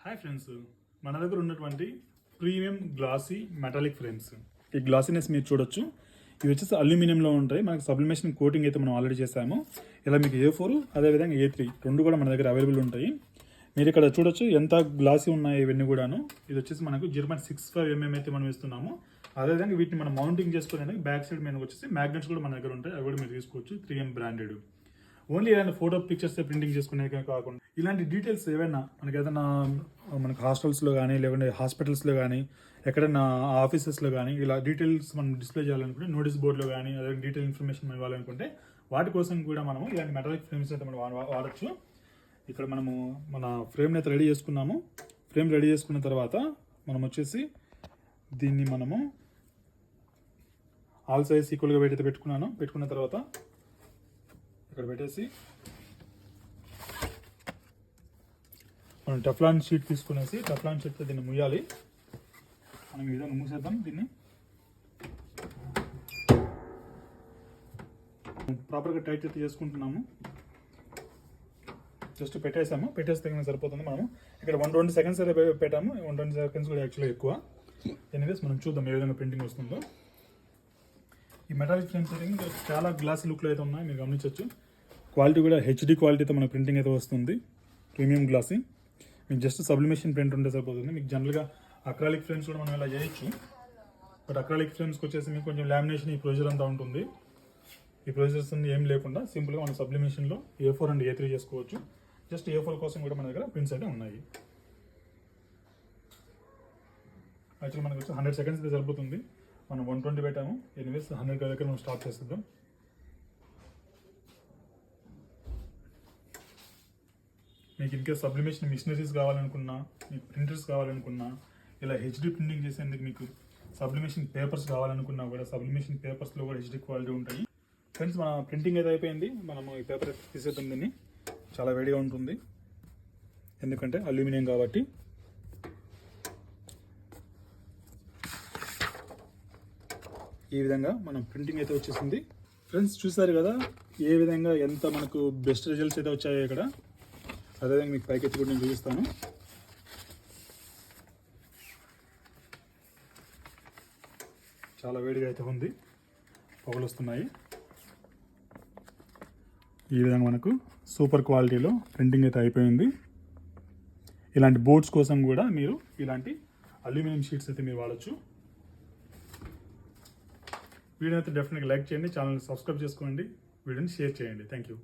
Hi friends, మన దగ్గర ఉన్నటువంటి ప్రీమియం గ్లాసీ మెటాలిక్ ఫ్రేమ్స్. ఈ గ్లాసీనెస్ మీరు చూడొచ్చు. ఇవి వచ్చేసి అల్యూమినియంలో ఉంటాయి. మనకి సబ్లిమేషన్ కోటింగ్ అయితే మనం ఆల్రెడీ చేసాము. ఇలా మీకు A4 అదేవిధంగా A3 రెండు కూడా మన దగ్గర అవైలబుల్ ఉంటాయి. మీరు ఇక్కడ చూడొచ్చు ఎంత గ్లాసీ ఉన్నాయి ఇవన్నీ కూడాను. ఇది వచ్చేసి మనకు 0.65 mm అయితే మనం ఇస్తున్నాము. అదేవిధంగా వీటిని మనం మౌంటింగ్ చేసుకునే బ్యాక్ సైడ్ మీద వచ్చేసి మ్యాగ్నెట్స్ కూడా మన దగ్గర ఉంటాయి. అవి కూడా మీరు తీసుకోవచ్చు. 3M branded. ఓన్లీ ఏదైనా ఫోటో పిక్చర్స్ ప్రింటింగ్ చేసుకునే కాకుండా ఇలాంటి డీటెయిల్స్ ఏవైనా మనకి ఏదైనా మనకు హాస్టల్స్లో కానీ లేకుంటే హాస్పిటల్స్లో కానీ ఎక్కడైనా ఆఫీసెస్లో కానీ ఇలా డీటెయిల్స్ మనం డిస్ప్లే చేయాలనుకుంటే నోటీస్ బోర్డులో కానీ అదే డీటెయిల్ ఇన్ఫర్మేషన్ మనం ఇవ్వాలనుకుంటే వాటి కోసం కూడా మనము ఇలాంటి మెటాలిక్ ఫ్రేమ్స్ అయితే మనం వాడచ్చు. ఇక్కడ మనము మన ఫ్రేమ్ని అయితే రెడీ చేసుకున్నాము. ఫ్రేమ్ రెడీ చేసుకున్న తర్వాత మనం వచ్చేసి దీన్ని మనము ఆల్ సైజ్ ఈక్వల్గా వెయిట్ అయితే పెట్టుకున్న తర్వాత ఇక్కడ పెట్టేసి మనం టెఫ్లాన్ షీట్ తీసుకునేసి టెఫ్లాన్ షీట్తో దీన్ని ముయ్యాలి. మనం ఈ విధంగా మూసేద్దాం. దీన్ని ప్రాపర్గా టైట్ అయితే చేసుకుంటున్నాము. జస్ట్ పెట్టేస్తే సరిపోతుంది. మనము ఇక్కడ 120 సెకండ్స్ అయితే పెట్టాము. 120 సెకండ్స్ కూడా యాక్చువల్గా ఎక్కువ. ఎనీవేస్ మనం చూద్దాం ఏ విధంగా ప్రింటింగ్ వస్తుందో. ఈ మెటాలిక్ ఫ్రేమ్స్ అయితే చాలా గ్లాసీ లుక్లో అయితే ఉన్నాయి, మీరు గమనించవచ్చు. క్వాలిటీ కూడా HD క్వాలిటీతో మన ప్రింటింగ్ అయితే వస్తుంది. Premium glossy. మీకు జస్ట్ సబ్లిమేషన్ ప్రింట్ ఉంటే సరిపోతుంది. మీకు జనరల్గా అక్రాలిక్ ఫ్రేమ్స్ కూడా మనం ఇలా చేయొచ్చు. బట్ అక్రాలిక్ ఫ్రేమ్స్కి వచ్చేసి మీకు కొంచెం లామినేషన్ ఈ ప్రొసీజర్ అంతా ఉంటుంది. ఈ ప్రొసీజర్స్ ఏం లేకుండా సింపుల్గా మనం సబ్లిమేషన్లో A4 అండ్ A3 చేసుకోవచ్చు. జస్ట్ A4 కోసం కూడా మన దగ్గర ప్రింట్స్ అయితే ఉన్నాయి. యాక్చువల్లీ మనకు వచ్చి 100 సెకండ్స్ అయితే సరిపోతుంది. మనం 120 పెట్టాము. ఎనీవేస్ 100 దగ్గర మనం స్టార్ట్ చేసేద్దాం. మీకు ఇన్కేస్ సబ్లిమేషన్ మిషనరీస్ కావాలనుకున్నా, మీకు ప్రింటర్స్ కావాలనుకున్నా, ఇలా HD ప్రింటింగ్ చేసేందుకు మీకు సబ్లిమేషన్ పేపర్స్ కావాలనుకున్నా కూడా సబ్లిమేషన్ పేపర్స్లో కూడా HD క్వాలిటీ ఉంటాయి. ఫ్రెండ్స్, మన ప్రింటింగ్ అయితే అయిపోయింది. మనము ఈ పేపర్ తీసేద్దాం. దీన్ని చాలా వేడిగా ఉంటుంది ఎందుకంటే అల్యూమినియం కాబట్టి. ఈ విధంగా మనం ప్రింటింగ్ అయితే వచ్చేసింది. ఫ్రెండ్స్, చూసారు కదా ఏ విధంగా ఎంత మనకు బెస్ట్ రిజల్ట్స్ అయితే వచ్చాయో ఇక్కడ. అదేవిధంగా మీకు పైకి ఎత్తి కూడా నేను చూపిస్తాను. చాలా వేడిగా అయితే ఉంది, పొగలు వస్తున్నాయి. ఈ విధంగా మనకు సూపర్ క్వాలిటీలో ప్రింటింగ్ అయితే అయిపోయింది. ఇలాంటి బోర్డ్స్ కోసం కూడా మీరు ఇలాంటి అల్యూమినియం షీట్స్ అయితే మీరు వాడచ్చు. వీడియో అయితే డెఫినెట్గా లైక్ చేయండి, ఛానల్ని సబ్స్క్రైబ్ చేసుకోండి, వీడియోని షేర్ చేయండి. Thank you.